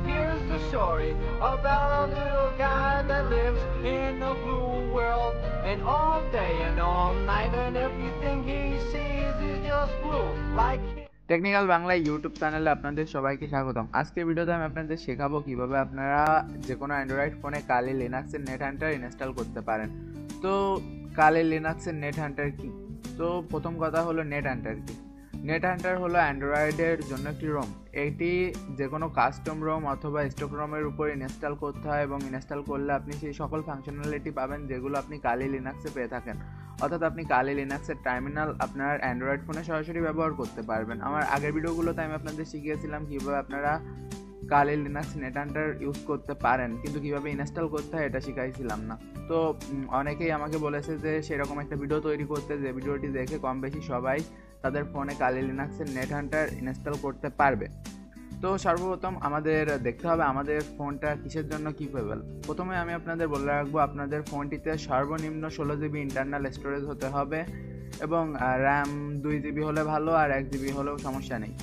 Here's the story about a little guy that lives in a blue world. And all day and all night, and everything he sees is just blue. Like technical Bangla YouTube চ্যানেলে আপনাদের সবাইকে স্বাগতম। আজকের ভিডিওতে আমি আপনাদের শেখাবো কিভাবে আপনারা যে কোনো অ্যান্ড্রয়েড ফোনে কালি লিনাক্সের নেট হান্টার ইনস্টল করতে পারেন। তো কালি লিনাক্সের নেট হান্টার কি? তো প্রথম কথা হলো নেট হান্টার কি। নেট হান্টার হলো অ্যান্ড্রয়েডের জন্য একটি রোম। এটি যে কোনো কাস্টম রোম অথবা স্টক রোমের উপর ইনস্টল করতে হয় এবং ইনস্টল করলে আপনি সেই সকল ফাংশনালিটি পাবেন যেগুলো আপনি কালি লিনাক্সে পেয়ে থাকেন। অর্থাৎ আপনি কালি লিনাক্সের টার্মিনাল আপনার অ্যান্ড্রয়েড ফোনে সরাসরি ব্যবহার করতে পারবেন। আমার আগের ভিডিওগুলোতে আমি আপনাদের শিখিয়েছিলাম কীভাবে আপনারা কালি লিনাক্স নেট হান্টার ইউজ করতে পারেন, কিন্তু কীভাবে ইনস্টল করতে হয় এটা শিখাইছিলাম না। তো অনেকেই আমাকে বলেছে যে সেরকম একটা ভিডিও তৈরি করতে, যে ভিডিওটি দেখে কম বেশি সবাই তাদের ফোনে কালি লিনাক্সের নেট হান্টার ইনস্টল করতে পারবে। তো সর্বপ্রথম আমাদের দেখতে হবে আমাদের ফোনটা কিসের জন্য কিপেবল। প্রথমে আমি আপনাদের বলে রাখবো আপনাদের ফোনটিতে সর্বনিম্ন 16 জিবি ইন্টারনাল স্টোরেজ হতে হবে এবং র্যাম 2 জিবি হলে ভালো, আর 1 জিবি হলেও সমস্যা নেই।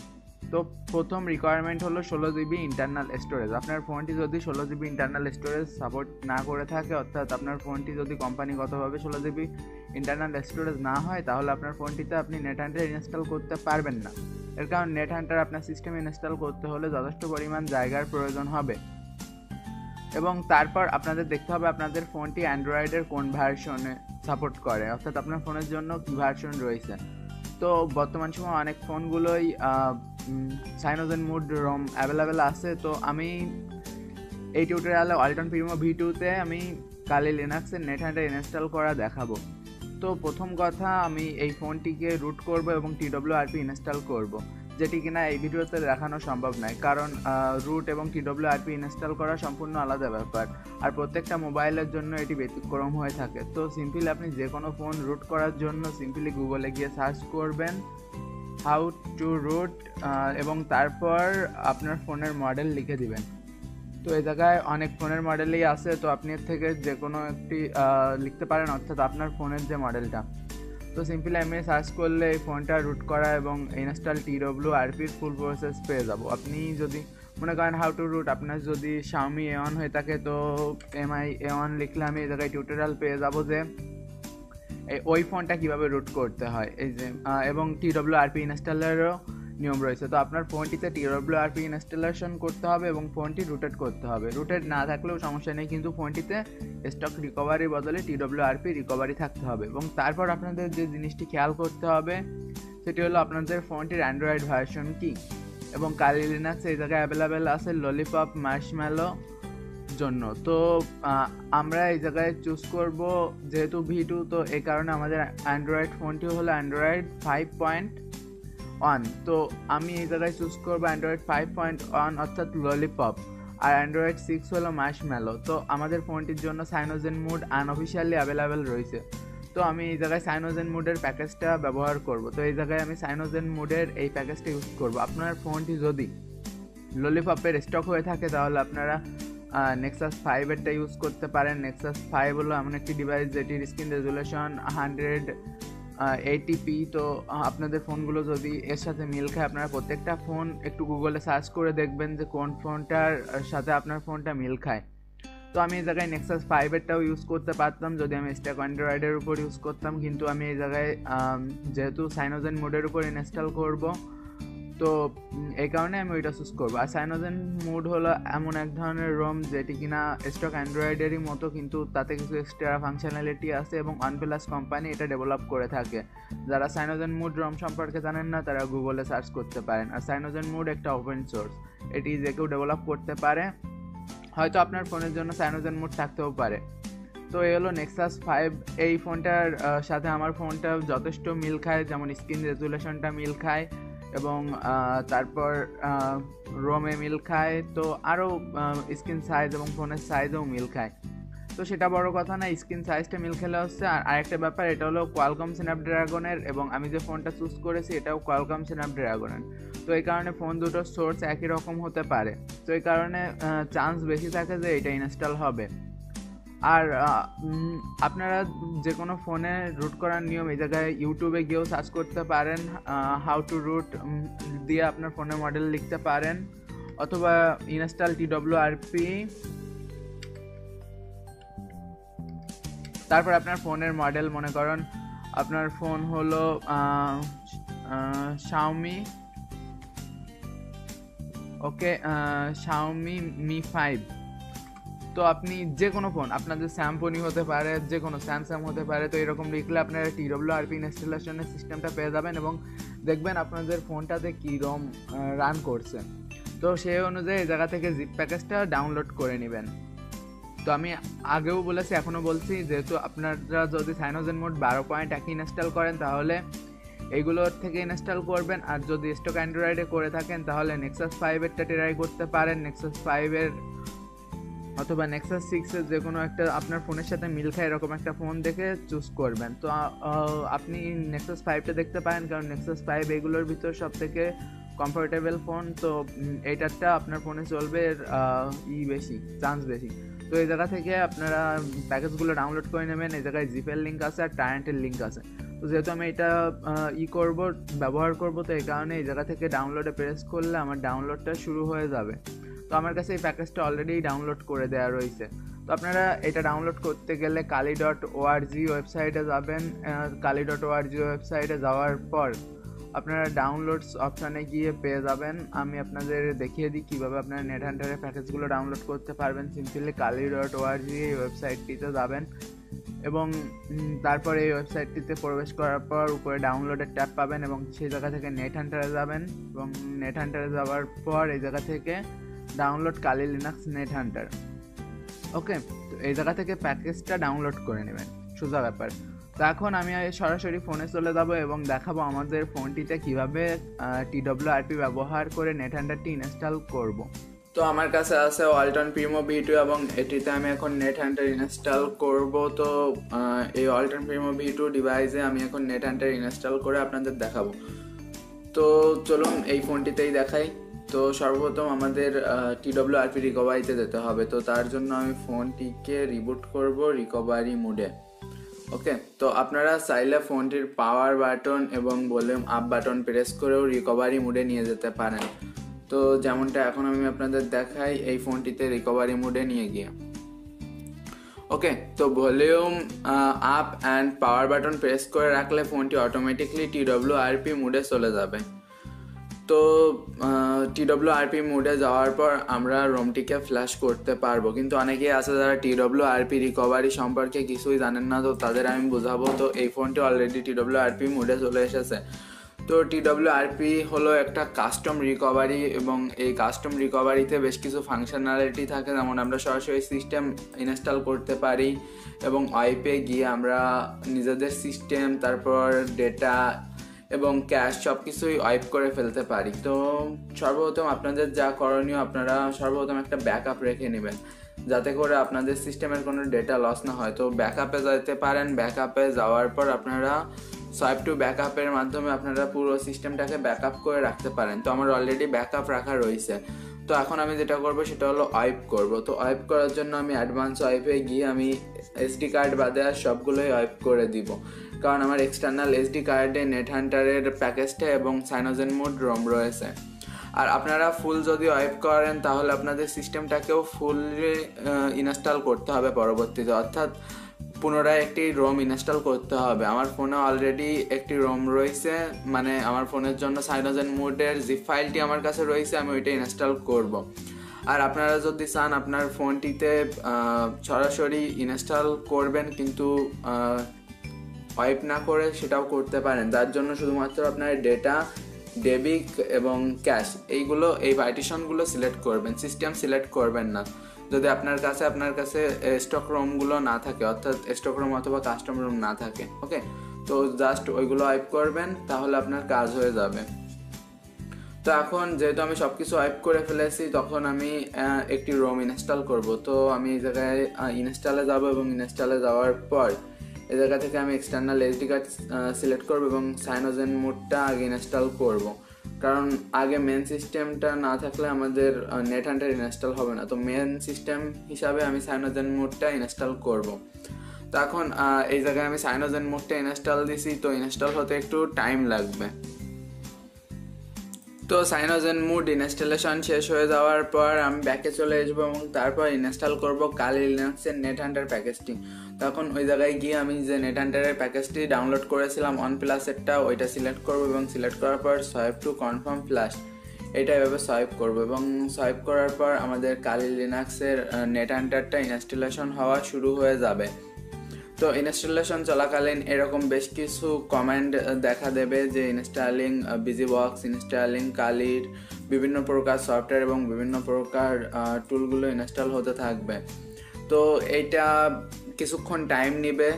তো প্রথম রিকোয়ারমেন্ট হলো 16 জিবি ইন্টারনাল স্টোরেজ। আপনার ফোনটি যদি 16 জিবি ইন্টারনাল স্টোরেজ সাপোর্ট না করে থাকে, অর্থাৎ আপনার ফোনটি যদি কোম্পানিগতভাবে 16 জিবি ইন্টারনাল স্টোরেজ না হয়, তাহলে আপনার ফোনটিতে আপনি নেট হান্টার ইনস্টল করতে পারবেন না। এর কারণ নেট হান্টার আপনার সিস্টেমে ইনস্টল করতে হলে যথেষ্ট পরিমাণ জায়গার প্রয়োজন হবে। এবং তারপর আপনাদের দেখতে হবে আপনাদের ফোনটি অ্যান্ড্রয়েডের কোন ভার্সনে সাপোর্ট করে, অর্থাৎ আপনার ফোনের জন্য কী ভার্সন রয়েছে। তো বর্তমান সময় অনেক ফোনগুলোই সাইনোজেন মুড রোম অ্যাভেলেবেল আছে। তো আমি এই টিউটোরিয়ালে ওয়ালটন প্রিমো V2-তে আমি কালি লিনাক্সের নেট হান্টার ইনস্টল করা দেখাবো। তো প্রথম কথা, আমি এই ফোনটিকে রুট করব এবং TWRP ইনস্টল করব, যেটি কিনা এই ভিডিওতে দেখানো সম্ভব নয়, কারণ রুট এবং TWRP ইনস্টল করা সম্পূর্ণ আলাদা ব্যাপার, আর প্রত্যেকটা মোবাইলের জন্য এটি ব্যতিক্রম হয়ে থাকে। তো সিম্পলি আপনি যে কোনো ফোন রুট করার জন্য সিম্পলি গুগলে গিয়ে সার্চ করবেন হাউ টু রুট এবং তারপর আপনার ফোনের মডেল লিখে দিবেন। তো এই জায়গায় অনেক ফোনের মডেলই আছে, তো আপনি এর থেকে যে কোনো একটি লিখতে পারেন, অর্থাৎ আপনার ফোনের যে মডেলটা। তো সিম্পলি আমি সার্চ করলে এই ফোনটা রুট করা এবং ইনস্টল TWRPর ফুল প্রসেস পেয়ে যাব। আপনি যদি মনে করেন হাউ টু রুট, আপনার যদি Xiaomi A1 হয়ে থাকে তো MI A1 লিখলে আমি এই জায়গায় টিউটোরিয়াল পেয়ে যাব যে ওই ফোনটা কীভাবে রুট করতে হয়, এই যে এবং TWRP ইনস্টলেরও নিয়ম রয়েছে। তো আপনার ফোনটিতে TWRP ইনস্টলেশন করতে হবে এবং ফোনটি রুটেড করতে হবে। রুটেড না থাকলেও সমস্যা নেই, কিন্তু ফোনটিতে স্টক রিকভারির বদলে TWRP রিকভারি থাকতে হবে। এবং তারপর আপনাদের যে জিনিসটি খেয়াল করতে হবে সেটি হলো আপনাদের ফোনটির অ্যান্ড্রয়েড ভার্সন কী। এবং কালি লিনাক্স এই জায়গায় অ্যাভেলেবেল আছে ললিপপ মার্শম্যালো জন্য। তো আমরা এই জায়গায় চুজ করব যেহেতু V2, তো এই কারণে আমাদের অ্যান্ড্রয়েড ফোনটি হলো অ্যান্ড্রয়েড 5.1। তো আমি এই জায়গায় চুজ করবো অ্যান্ড্রয়েড 5.1 অর্থাৎ ললিপপ, আর অ্যান্ড্রয়েড 6 হলো মার্শম্যালো। তো আমাদের ফোনটির জন্য সাইনোজেন মুড আনঅফিসিয়ালি অ্যাভেলেবেল রয়েছে। তো আমি এই জায়গায় সাইনোজেন মুডের প্যাকেজটা ব্যবহার করব। তো এই জায়গায় আমি সাইনোজেন মুডের এই প্যাকেজটা ইউজ করব। আপনার ফোনটি যদি ললিপপের স্টক হয়ে থাকে তাহলে আপনারা নেক্সাস 5-এরটা ইউজ করতে পারেন। নেক্সাস 5 হলো এমন একটি ডিভাইস যেটির স্ক্রিন রেজুলেশন 180p। তো আপনাদের ফোনগুলো যদি এর সাথে মিল খায়, আপনারা প্রত্যেকটা ফোন একটু গুগলে সার্চ করে দেখবেন যে কোন ফোনটার সাথে আপনার ফোনটা মিল খায়। তো আমি এই জায়গায় নেক্সাস 5-এরটাও ইউজ করতে পারতাম যদি আমি স্ট্যাক অ্যান্ড্রয়েডের উপর ইউজ করতাম, কিন্তু আমি এই জায়গায় যেহেতু সাইনোজেন মোডের উপর ইনস্টল করব, তো এই কারণে আমি ওইটা চুজ করবো। আর সাইনোজেন মুড হলো এমন এক ধরনের রোম যেটি কিনা স্টক অ্যান্ড্রয়েডেরই মতো, কিন্তু তাতে কিছু এক্সট্রা ফাংশনালিটি আছে এবং OnePlus কোম্পানি এটা ডেভেলপ করে থাকে। যারা সাইনোজেন মুড রোম সম্পর্কে জানেন না তারা গুগলে সার্চ করতে পারেন। আর সাইনোজেন মুড একটা ওপেন সোর্স, এটি যে কেউ ডেভেলপ করতে পারে। হয়তো আপনার ফোনের জন্য সাইনোজেন মুড থাকতেও পারে। তো এই হলো নেক্সাস 5। এই ফোনটার সাথে আমার ফোনটা যথেষ্ট মিল খায়, যেমন স্ক্রিন রেজুলেশনটা মিল খায় এবং তারপর রোমে মিল খায়, তো আরও স্ক্রিন সাইজ এবং ফোনের সাইজও মিল খায়। তো সেটা বড় কথা না, স্ক্রিন সাইজটা মিল খেলে হচ্ছে। আর আরেকটা ব্যাপার, এটা হলো কোয়ালকম স্ন্যাপড্রাগনের এবং আমি যে ফোনটা চুজ করেছি এটাও কোয়ালকম স্ন্যাপড্রাগনের। তো এই কারণে ফোন দুটোর সোর্স একই রকম হতে পারে, তো এই কারণে চান্স বেশি থাকে যে এটা ইনস্টল হবে। আর আপনারা যে কোনো ফোনে রুট করার নিয়ম এই জায়গায় ইউটিউবে গিয়েও সার্চ করতে পারেন, হাউ টু রুট দিয়ে আপনার ফোনের মডেল লিখতে পারেন, অথবা ইনস্টল TWRP, তারপর আপনার ফোনের মডেল, মনে করেন আপনার ফোন হলো Xiaomi Xiaomi Mi 5। তো আপনি যে কোনো ফোন, আপনাদের স্যামসং হতে পারে, যে কোনো স্যামসাং হতে পারে, তো এরকম লিখলে আপনারা TWRP ইনস্টলেশনের সিস্টেমটা পেয়ে যাবেন এবং দেখবেন আপনাদের ফোনটাতে কী রম রান করছে। তো সেই অনুযায়ী এই জায়গা থেকে জিপ প্যাকেজটা ডাউনলোড করে নেবেন। তো আমি আগেও বলেছি, এখনও বলছি, যেহেতু আপনারা যদি সাইনোজেনমোড 12.1 ইনস্টল করেন তাহলে এইগুলোর থেকে ইনস্টল করবেন, আর যদি স্টক অ্যান্ড্রয়েডে করে থাকেন তাহলে নেক্সাস 5-এরটা ট্রাই করতে পারেন, নেক্সাস 5-এর অথবা নেক্সাস 6-এর যে কোনো একটা আপনার ফোনের সাথে মিল খায় এরকম একটা ফোন দেখে চুজ করবেন। তো আপনি নেক্সাস 5টা দেখতে পারেন, কারণ নেক্সাস 5 এগুলোর ভিতর সব থেকে কমফোর্টেবল ফোন। তো এইটারটা আপনার ফোনে চলবে বেশি, চান্স বেশি। তো এই জায়গা থেকে আপনারা প্যাকেজগুলো ডাউনলোড করে নেবেন। এই জায়গায় জিপের লিঙ্ক আছে আর টারেন্টের লিঙ্ক আছে। তো যেহেতু আমি এটা ব্যবহার করব, তো এই কারণে এই জায়গা থেকে ডাউনলোডে প্রেস করলে আমার ডাউনলোডটা শুরু হয়ে যাবে। তো আমার কাছে এই প্যাকেজটা অলরেডি ডাউনলোড করে দেওয়া রয়েছে। তো আপনারা এটা ডাউনলোড করতে গেলে kali.org ওয়েবসাইটে যাবেন। kali.org ওয়েবসাইটে যাওয়ার পর আপনারা ডাউনলোডস অপশানে গিয়ে পেয়ে যাবেন। আমি আপনাদের দেখিয়ে দিই কীভাবে আপনারা নেট হান্টারের প্যাকেজগুলো ডাউনলোড করতে পারবেন। সিম্পলি kali.org এই ওয়েবসাইটটিতে যাবেন এবং তারপরে এই ওয়েবসাইটটিতে প্রবেশ করার পর উপরে ডাউনলোডের ট্যাব পাবেন এবং সেই জায়গা থেকে নেট হান্টারে যাবেন এবং নেট হান্টারে যাওয়ার পর এই জায়গা থেকে download Kali Linux NetHunter. Okay, তো এই জায়গা থেকে প্যাকেজটা ডাউনলোড করে নেবেন, সোজা ব্যাপার। তো এখন আমি সরাসরি ফোনে চলে যাব এবং দেখাবো আমাদের ফোনটিতে কিভাবে TWRP ব্যবহার করে নেট হান্টারটি ইনস্টল করব। তো আমার কাছে আছে ওয়ালটন প্রিমো V2 এবং এটিতে আমি এখন নেট হান্টার ইনস্টল করব। তো এই ওয়ালটন প্রিমো V2 ডিভাইসে আমি এখন নেট হান্টার ইনস্টল করে আপনাদের দেখাবো। তো চলুন এই ফোনটিতেই দেখাই। তো সর্বপ্রথম আমাদের TWRP রিকভারিতে যেতে হবে। তো তার জন্য আমি ফোনটিকে রিবুট করব রিকভারি মোডে। ওকে, তো আপনারা চাইলে ফোনটির পাওয়ার বাটন এবং ভলিউম আপ বাটন প্রেস করেও রিকভারি মোডে নিয়ে যেতে পারেন। তো যেমনটা এখন আমি আপনাদের দেখাই এই ফোনটিতে রিকভারি মোডে নিয়ে গিয়ে। ওকে, তো volume up and power button press করে রাখলে ফোনটি অটোমেটিকলি TWRP মোডে চলে যাবে। তো TWRP মোডে যাওয়ার পর আমরা রোমটিকে ফ্ল্যাশ করতে পারবো, কিন্তু অনেকেই আছে যারা TWRP রিকভারি সম্পর্কে কিছুই জানেন না, তো তাদের আমি বোঝাবো। তো এই ফোনটি অলরেডি TWRP মোডে চলে এসেছে। তো TWRP হলো একটা কাস্টম রিকভারি এবং এই কাস্টম রিকভারিতে বেশ কিছু ফাংশনালিটি থাকে, যেমন আমরা সরাসরি সিস্টেম ইনস্টল করতে পারি এবং ওয়াইপে গিয়ে আমরা নিজেদের সিস্টেম, তারপর ডেটা এবং ক্যাশ সব কিছুই ওয়াইপ করে ফেলতে পারি। তো সর্বপ্রথম আপনাদের যা করণীয়, আপনারা সর্বপ্রথম একটা ব্যাকআপ রেখে নেবেন যাতে করে আপনাদের সিস্টেমের কোনো ডেটা লস না হয়। তো ব্যাকআপে যেতে পারেন। ব্যাকআপে যাওয়ার পর আপনারা সোয়াইপ টু ব্যাকআপের মাধ্যমে আপনারা পুরো সিস্টেমটাকে ব্যাকআপ করে রাখতে পারেন। তো আমার অলরেডি ব্যাকআপ রাখা রয়েছে। তো এখন আমি যেটা করব সেটা হলো ওয়াইপ করব। তো ওয়াইপ করার জন্য আমি অ্যাডভান্স ওয়াইপে গিয়ে আমি SD কার্ড বাদে আর সবগুলোই ওয়াইপ করে দিব, কারণ আমার এক্সটার্নাল SD কার্ডে নেট হান্টারের প্যাকেজটা এবং সাইনোজেনমোড রোম রয়েছে। আর আপনারা ফুল যদি ওয়াইপ করেন তাহলে আপনাদের সিস্টেমটাকেও ফুললি ইনস্টল করতে হবে পরবর্তীতে, অর্থাৎ পুনরায় একটি রোম ইনস্টল করতে হবে। আমার ফোনে অলরেডি একটি রোম রয়েছে, মানে আমার ফোনের জন্য সাইনোজেনমোডের জিপ ফাইলটি আমার কাছে রয়েছে, আমি ওইটা ইনস্টল করব। আর আপনারা যদি চান আপনার ফোনটিতে সরাসরি ইনস্টল করবেন কিন্তু ওয়াইপ না করে, সেটাও করতে পারেন। তার জন্য শুধুমাত্র আপনার ডেটা, ডেবিট এবং ক্যাশ এই পার্টিশনগুলো সিলেক্ট করবেন, সিস্টেম সিলেক্ট করবেন না যদি আপনার কাছে স্টক রোমগুলো না থাকে, অর্থাৎ স্টক রোম অথবা কাস্টম রোম না থাকে। ওকে, তো জাস্ট ওইগুলো ওয়াইপ করবেন, তাহলে আপনার কাজ হয়ে যাবে। তো এখন যেহেতু আমি সব কিছু ওয়াইপ করে ফেলেছি, তখন আমি একটি রোম ইনস্টল করব। তো আমি এই জায়গায় ইনস্টলে যাব এবং ইনস্টলে যাওয়ার পর এই জায়গা থেকে আমি এক্সটার্নাল SD কার্ড সিলেক্ট করব এবং সাইনোজেনমোডটা আগে ইনস্টল করব, কারণ আগে মেন সিস্টেমটা না থাকলে আমাদের নেট হান্টার ইনস্টল হবে না। তো মেন সিস্টেম হিসাবে আমি সাইনোজেনমোডটা ইনস্টল করব। তো এখন এই জায়গায় আমি সাইনোজেনমোডটা ইনস্টল দিছি, তো ইনস্টল হতে একটু টাইম লাগবে। তো সাইনোজেন মুড ইনস্টলেশন শেষ হয়ে যাওয়ার পর আমি ব্যাকে চলে আসবো এবং তারপর ইনস্টল করব কালি লিনাক্সের নেট হান্টার প্যাকেজটি। তখন ওই জায়গায় গিয়ে আমি যে নেট হান্টারের প্যাকেজটি ডাউনলোড করেছিলাম OnePlus-এরটা, ওইটা সিলেক্ট করব এবং সিলেক্ট করার পর সোয়াইপ টু কনফার্ম ফ্ল্যাশ এটা এভাবে সোয়াইপ করব এবং সোয়াইপ করার পর আমাদের কালি লিনাক্সের নেট হান্টারটা ইনস্টলেশন হওয়া শুরু হয়ে যাবে। তো ইনস্টলেশন চলাকালীন এরকম বেশ কিছু কমান্ড দেখা দেবে যে ইনস্টলিং বিজিবক্স, ইনস্টলিং কালির বিভিন্ন প্রকার সফটওয়্যার এবং বিভিন্ন প্রকার টুলগুলো ইনস্টল হতে থাকবে। তো এইটা কিছুক্ষণ টাইম নেবে,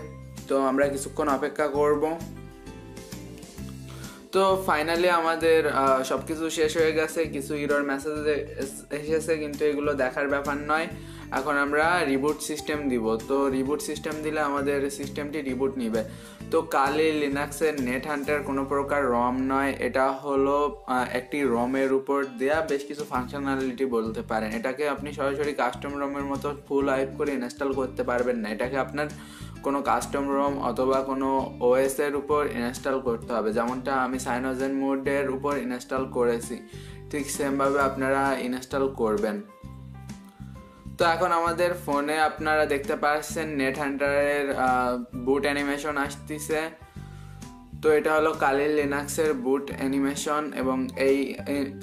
তো আমরা কিছুক্ষণ অপেক্ষা করব। তো ফাইনালি আমাদের সব কিছু শেষ হয়ে গেছে, কিছু এরর মেসেজ এসেছে কিন্তু এগুলো দেখার ব্যাপার নয়। এখন আমরা রিবুট সিস্টেম দিব। তো রিবুট সিস্টেম দিলে আমাদের সিস্টেমটি রিবুট নিবে। তো কালি লিনাক্সের নেট হান্টার কোনো প্রকার রম নয়, এটা হলো একটি রমের উপর দেয়া বেশ কিছু ফাংশনালিটি বলতে পারেন। এটাকে আপনি সরাসরি কাস্টম রমের মতো ফুল ওয়াইপ করে ইনস্টল করতে পারবেন না, এটাকে আপনার কোনো কাস্টম রম অথবা কোনো ওএস এর উপর ইনস্টল করতে হবে। যেমনটা আমি সাইনোজেন মোডের উপর ইনস্টল করেছি, ঠিক সেমভাবে আপনারা ইনস্টল করবেন। তো এখন আমাদের ফোনে আপনারা দেখতে পাচ্ছেন নেট হান্টারের বুট অ্যানিমেশন আসতেছে। তো এটা হলো কালি লিনাক্সের বুট অ্যানিমেশন এবং এই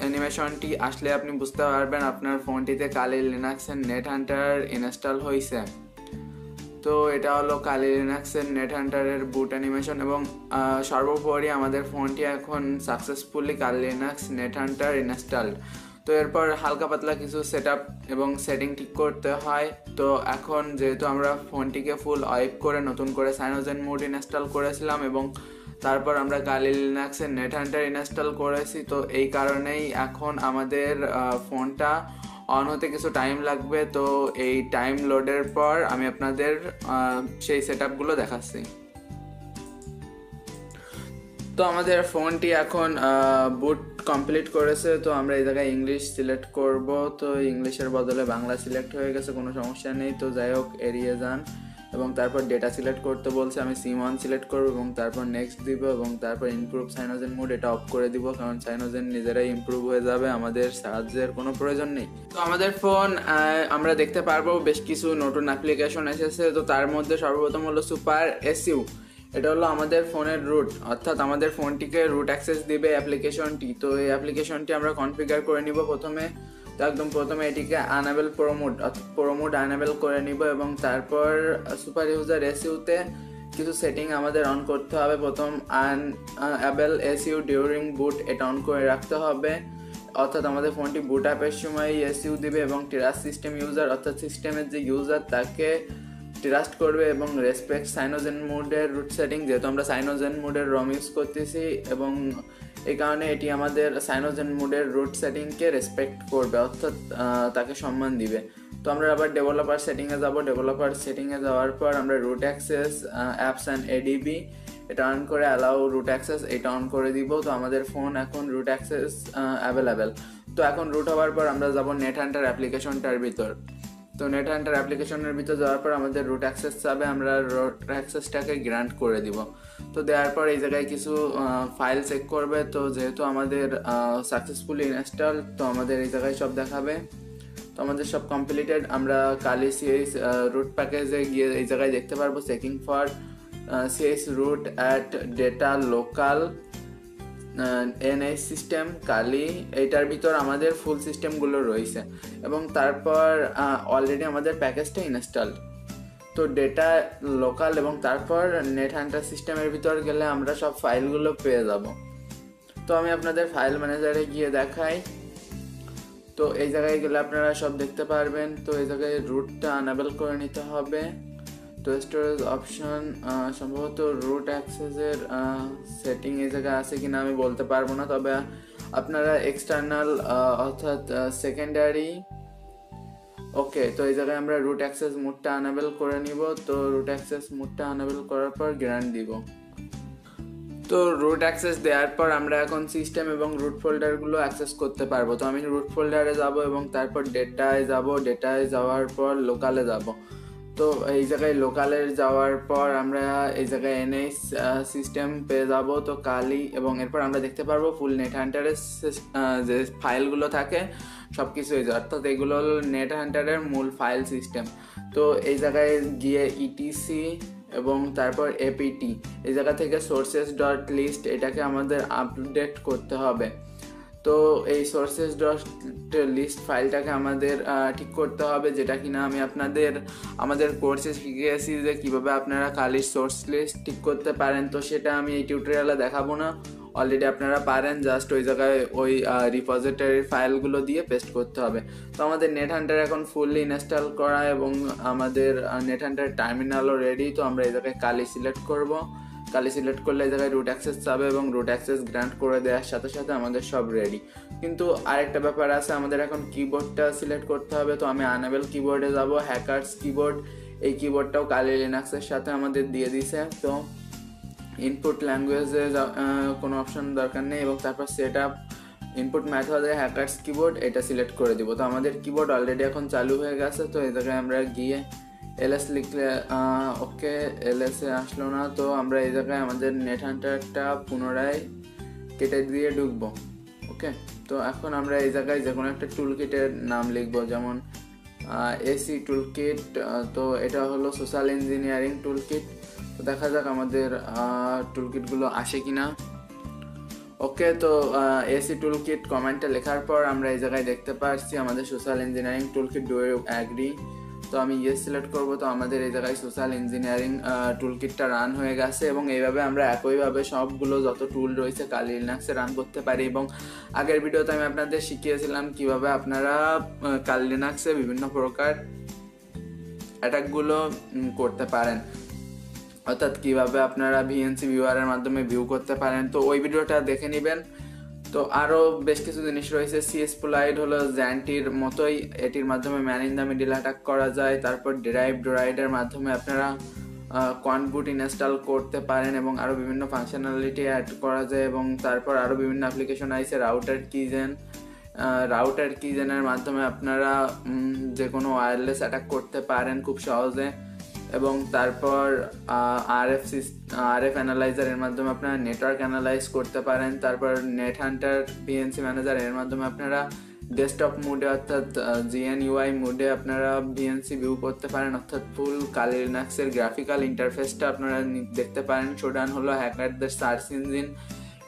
অ্যানিমেশনটি আসলে আপনি বুঝতে পারবেন আপনার ফোনটিতে কালি লিনাক্সের নেট হান্টার ইনস্টল হয়েছে। তো এটা হলো কালি লিনাক্সের নেট হান্টারের বুট অ্যানিমেশন এবং সর্বোপরি আমাদের ফোনটি এখন সাকসেসফুলি কালি লিনাক্স নেট হান্টার ইনস্টলড। তো এরপর হালকা পাতলা কিছু সেটআপ এবং সেটিং ঠিক করতে হয়। তো এখন যেহেতু আমরা ফোনটিকে ফুল ওয়াইপ করে নতুন করে সাইনোজেন মোড ইনস্টল করেছিলাম এবং তারপর আমরা কালি লিনাক্সের নেট হান্টার ইনস্টল করেছি, তো এই কারণেই এখন আমাদের ফোনটা অন হতে কিছু টাইম লাগবে। তো এই টাইম লোডের পর আমি আপনাদের সেই সেটআপগুলো দেখাচ্ছি। তো আমাদের ফোনটি এখন বুট কমপ্লিট করেছে। তো আমরা এই জায়গায় ইংলিশ সিলেক্ট করব। তো ইংলিশের বদলে বাংলা সিলেক্ট হয়ে গেছে, কোনো সমস্যা নেই। তো যাই হোক এড়িয়ে যান এবং তারপর ডেটা সিলেক্ট করতে বলছে, আমি সিম1 সিলেক্ট করব এবং তারপর নেক্সট দিব এবং তারপর ইমপ্রুভ সাইনোজেন মোড এটা অফ করে দিব, কারণ সাইনোজেন নিজেরাই ইমপ্রুভ হয়ে যাবে, আমাদের সাহায্যের কোনো প্রয়োজন নেই। তো আমাদের ফোন আমরা দেখতে পারবো বেশ কিছু নতুন অ্যাপ্লিকেশন এসেছে। তো তার মধ্যে সর্বপ্রথম হলো সুপার এসইউ। এটা হলো আমাদের ফোনের রুট, অর্থাৎ আমাদের ফোনটিকে রুট অ্যাক্সেস দিবে অ্যাপ্লিকেশনটি। তো এই অ্যাপ্লিকেশনটি আমরা কনফিগার করে নিব প্রথমে। তো একদম প্রথমে এটিকে আনএবল প্রোমোড অর্থাৎ প্রোমোড আনএবল করে নিব এবং তারপর সুপার ইউজার এসইউতে কিছু সেটিং আমাদের অন করতে হবে। প্রথম আনএবল এসইউ ডিউরিং বুট এটা অন করে রাখতে হবে, অর্থাৎ আমাদের ফোনটি বুট আপের সময় এসইউ দিবে এবং ট্রাস্ট সিস্টেম ইউজার অর্থাৎ সিস্টেমের যে ইউজার তাকে ট্রাস্ট করবে এবং রেসপেক্ট সাইনোজেন মোডের রুট সেটিং, যেহেতু আমরা সাইনোজেন মোডের রম ইউজ করতেছি এবং এই কারণে এটি আমাদের সাইনোজেন মোডের রুট সেটিংকে রেসপেক্ট করবে, অর্থাৎ তাকে সম্মান দিবে। তো আমরা আবার ডেভেলপার সেটিংয়ে যাব। ডেভেলপার সেটিংয়ে যাওয়ার পর আমরা root access apps and ADB এটা অন করে অ্যালাউ রুট অ্যাক্সেস এটা অন করে দিব। তো আমাদের ফোন এখন রুট অ্যাক্সেস অ্যাভেলেবেল। তো এখন রুট হওয়ার পর আমরা যাব নেট হান্টার অ্যাপ্লিকেশনটার ভিতর। তো নেট হান্টার অ্যাপ্লিকেশনের ভিতর যাওয়ার পর আমাদের রুট অ্যাক্সেস চাবে, আমরা রুট অ্যাক্সেসটাকে গ্রান্ট করে দিব। তো দেওয়ার পর এই জায়গায় কিছু ফাইল চেক করবে। তো যেহেতু আমাদের সাকসেসফুলি ইনস্টল, তো আমাদের এই জায়গায় সব দেখাবে। তো আমাদের সব কমপ্লিটেড। আমরা কালি সিএস রুট প্যাকেজে গিয়ে এই জায়গায় দেখতে পারবো checking for chroot at data local NH system Kali, এইটার ভিতর আমাদের ফুল সিস্টেমগুলো রয়েছে এবং তারপর অলরেডি আমাদের প্যাকেজটা ইনস্টল। তো ডেটা লোকাল এবং তারপর নেট হান্টার সিস্টেমের ভিতর গেলে আমরা সব ফাইলগুলো পেয়ে যাব। তো আমি আপনাদের ফাইল ম্যানেজারে গিয়ে দেখাই। তো এই জায়গায় গেলে আপনারা সব দেখতে পারবেন। তো এই জায়গায় রুটটা আনএবল করে নিতে হবে। তো স্টোরেজ অপশন সম্ভবত রুট অ্যাক্সেসের সেটিং এই জায়গায় আছে কিনা আমি বলতে পারবো না, তবে আপনারা এক্সটার্নাল অর্থাৎ সেকেন্ডারি ওকে। তো এই জায়গায় আমরা রুট অ্যাক্সেস মোডটা আনএবল করে নিব। তো রুট অ্যাক্সেস মোডটা আনএবল করার পর গ্রান্ট দিব। তো রুট অ্যাক্সেস দেওয়ার পর আমরা এখন সিস্টেম এবং রুট ফোল্ডারগুলো অ্যাক্সেস করতে পারবো। তো আমি রুট ফোল্ডারে যাব এবং তারপর ডেটায় যাব, ডেটায় যাওয়ার পর লোকালে যাব। তো তো এই জায়গায় লোকালের যাওয়ার পর আমরা এই জায়গায় এনএইচ সিস্টেম পেয়ে যাব, তো কালি, এবং এরপর আমরা দেখতে পারবো ফুল নেট হান্টারের যে ফাইলগুলো থাকে সব কিছু হয়ে যায়, অর্থাৎ এগুলো হলো নেট হান্টারের মূল ফাইল সিস্টেম। তো এই জায়গায় গিয়ে ইটিসি এবং তারপর এপিটি এই জায়গা থেকে সোর্সেস ডট লিস্ট এটাকে আমাদের আপডেট করতে হবে। তো এই সোর্সেস ডট লিস্ট ফাইলটাকে আমাদের ঠিক করতে হবে, যেটা কিনা আমি আমাদের কোর্সে শিখিয়েছি যে কীভাবে আপনারা কালির সোর্স লিস্ট ঠিক করতে পারেন। তো সেটা আমি এই টিউটোরিয়ালে দেখাবো না, অলরেডি আপনারা পারেন, জাস্ট ওই জায়গায় ওই রিপোজিটরির ফাইলগুলো দিয়ে পেস্ট করতে হবে। তো আমাদের নেট হান্টার এখন ফুললি ইনস্টল করা এবং আমাদের নেট হান্টার টার্মিনালও রেডি। তো আমরা এই জায়গায় কালি সিলেক্ট করব, কালি সিলেক্ট করলে এই জায়গায় রুট অ্যাক্সেস যাবে এবং রুট অ্যাক্সেস গ্রান্ট করে দেওয়ার সাথে সাথে আমাদের সব রেডি। কিন্তু আরেকটা ব্যাপার আছে, আমাদের এখন কিবোর্ডটা সিলেক্ট করতে হবে। তো আমি আনেবল কিবোর্ডে যাব, হ্যাকার্স কিবোর্ড, এই কিবোর্ডটাও কালি লিনাক্সের সাথে আমাদের দিয়ে দিছে। তো ইনপুট ল্যাঙ্গুয়েজে কোনো অপশন দরকার নেই এবং তারপর সেট আপ ইনপুট মেথডে হ্যাকার্স কিবোর্ড এটা সিলেক্ট করে দিব। তো আমাদের কিবোর্ড অলরেডি এখন চালু হয়ে গেছে। তো এই জায়গায় আমরা গিয়ে এলএস লিখলে ওকে, এলএসে আসলো না, তো আমরা এই জায়গায় আমাদের নেট হান্টারটা পুনরায় কেটে দিয়ে ঢুকবো। ওকে, তো এখন আমরা এই জায়গায় যে কোনো একটা টুল কিটের নাম লিখবো, যেমন এসি টুল কিট। তো এটা হলো সোশ্যাল ইঞ্জিনিয়ারিং টুল কিট। তো দেখা যাক আমাদের টুল কিটগুলো আসে কিনা। ওকে, তো এসি টুল কিট কমেন্টে লেখার পর আমরা এই জায়গায় দেখতে পাচ্ছি আমাদের social engineering tool kit, do you agree? তো আমি ইয়েস সিলেক্ট করবো। তো আমাদের এই জায়গায় সোশ্যাল ইঞ্জিনিয়ারিং টুল কিটটা রান হয়ে গেছে এবং এইভাবে আমরা একইভাবে সবগুলো যত টুল রয়েছে কালি লিনাক্সে রান করতে পারি। এবং আগের ভিডিওতে আমি আপনাদের শিখিয়েছিলাম কিভাবে আপনারা কালি লিনাক্সে বিভিন্ন প্রকার অ্যাটাকগুলো করতে পারেন, অর্থাৎ কিভাবে আপনারা ভিএনসি ভিউয়ারের মাধ্যমে ভিউ করতে পারেন। তো ওই ভিডিওটা দেখে নেবেন। তো আরও বেশ কিছু জিনিস রয়েছে। সিএসপ্লয়েড হলো জ্যান্টির মতোই, এটির মাধ্যমে man in the middle attack করা যায়। তারপর ডেরাইভের মাধ্যমে আপনারা কনবুট ইনস্টল করতে পারেন এবং আরও বিভিন্ন ফাংশনালিটি অ্যাড করা যায়। এবং তারপর আরও বিভিন্ন অ্যাপ্লিকেশন আছে, রাউটার কিজেনের মাধ্যমে আপনারা যে কোনো ওয়্যারলেস অ্যাটাক করতে পারেন খুব সহজে। এবং তারপর আরএফ অ্যানালাইজারের মাধ্যমে আপনারা নেটওয়ার্ক অ্যানালাইজ করতে পারেন। তারপর নেট হান্টার ভিএনসি ম্যানেজার, এর মাধ্যমে আপনারা ডেস্কটপ মোডে অর্থাৎ জিএনইউআই মোডে আপনারা ভিএনসি ভিউ করতে পারেন, অর্থাৎ ফুল কালি লিনাক্সের গ্রাফিক্যাল ইন্টারফেসটা আপনারা দেখতে পারেন। শোডান হলো হ্যাকারদের সার্চ ইঞ্জিন,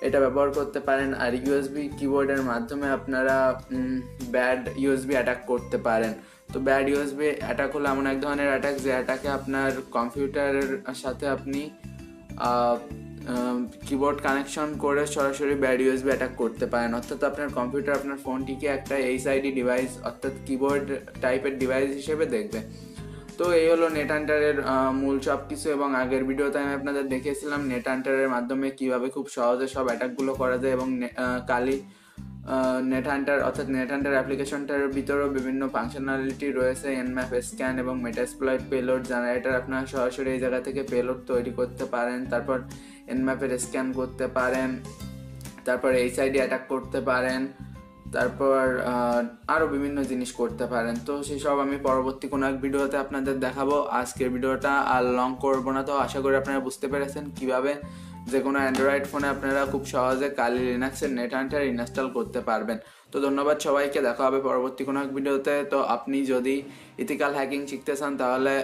এটা ব্যবহার করতে পারেন। আর ইউএসবি কিবোর্ডের মাধ্যমে আপনারা ব্যাড ইউএসবি অ্যাটাক করতে পারেন। তো ব্যাড ইউএসবি অ্যাটাক হলো এমন এক ধরনের অ্যাটাক যে অ্যাটাকে আপনার কম্পিউটারের সাথে আপনি কিবোর্ড কানেকশন করে সরাসরি ব্যাড ইউএসবি অ্যাটাক করতে পারেন, অর্থাৎ আপনার কম্পিউটার আপনার ফোনটিকে একটা এইচআইডি ডিভাইস অর্থাৎ কিবোর্ড টাইপের ডিভাইস হিসেবে দেখবে। তো এই হলো নেট হান্টারের মূল সব কিছু। এবং আগের ভিডিওতে আমি আপনাদের দেখিয়েছিলাম নেট হান্টারের মাধ্যমে কীভাবে খুব সহজে সব অ্যাটাকগুলো করা যায়। এবং কালি নেট হান্টার অর্থাৎ নেট হান্টার অ্যাপ্লিকেশনটার ভিতরেও বিভিন্ন ফাংশনালিটি রয়েছে, এনম্যাপ স্ক্যান এবং মেটাসপ্লয়েড পেলোড জেনারেটর। আপনারা সরাসরি এই জায়গা থেকে পেলোড তৈরি করতে পারেন, তারপর এনম্যাপের স্ক্যান করতে পারেন, তারপর এইচআইডি অ্যাটাক করতে পারেন, তারপর আরও বিভিন্ন জিনিস করতে পারেন। তো সেসব আমি পরবর্তী কোনো এক ভিডিওতে আপনাদের দেখাবো। আজকের ভিডিওটা আর লং করবো না। তো আশা করি আপনারা বুঝতে পেরেছেন কীভাবে যে কোনো অ্যান্ড্রয়েড ফোনে আপনারা খুব সহজে কালি লিনাক্সের নেট হান্টার ইনস্টল করতে পারবেন। তো ধন্যবাদ সবাইকে, দেখা হবে পরবর্তী কোনো এক ভিডিওতে। তো আপনি যদি ইথিক্যাল হ্যাকিং শিখতে চান তাহলে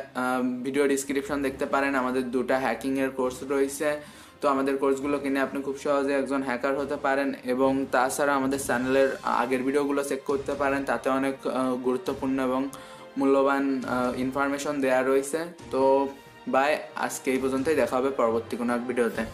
ভিডিও ডিসক্রিপশন দেখতে পারেন, আমাদের 2টা হ্যাকিংয়ের কোর্স রয়েছে। তো আমাদের কোর্সগুলো কিনে আপনি খুব সহজে একজন হ্যাকার হতে পারেন। এবং তাছাড়া আমাদের চ্যানেলের আগের ভিডিওগুলো চেক করতে পারেন, তাতে অনেক গুরুত্বপূর্ণ এবং মূল্যবান ইনফরমেশন দেওয়া রয়েছে। তো বাই, আজকে এই পর্যন্তই, দেখা হবে পরবর্তী কোনো এক ভিডিওতে।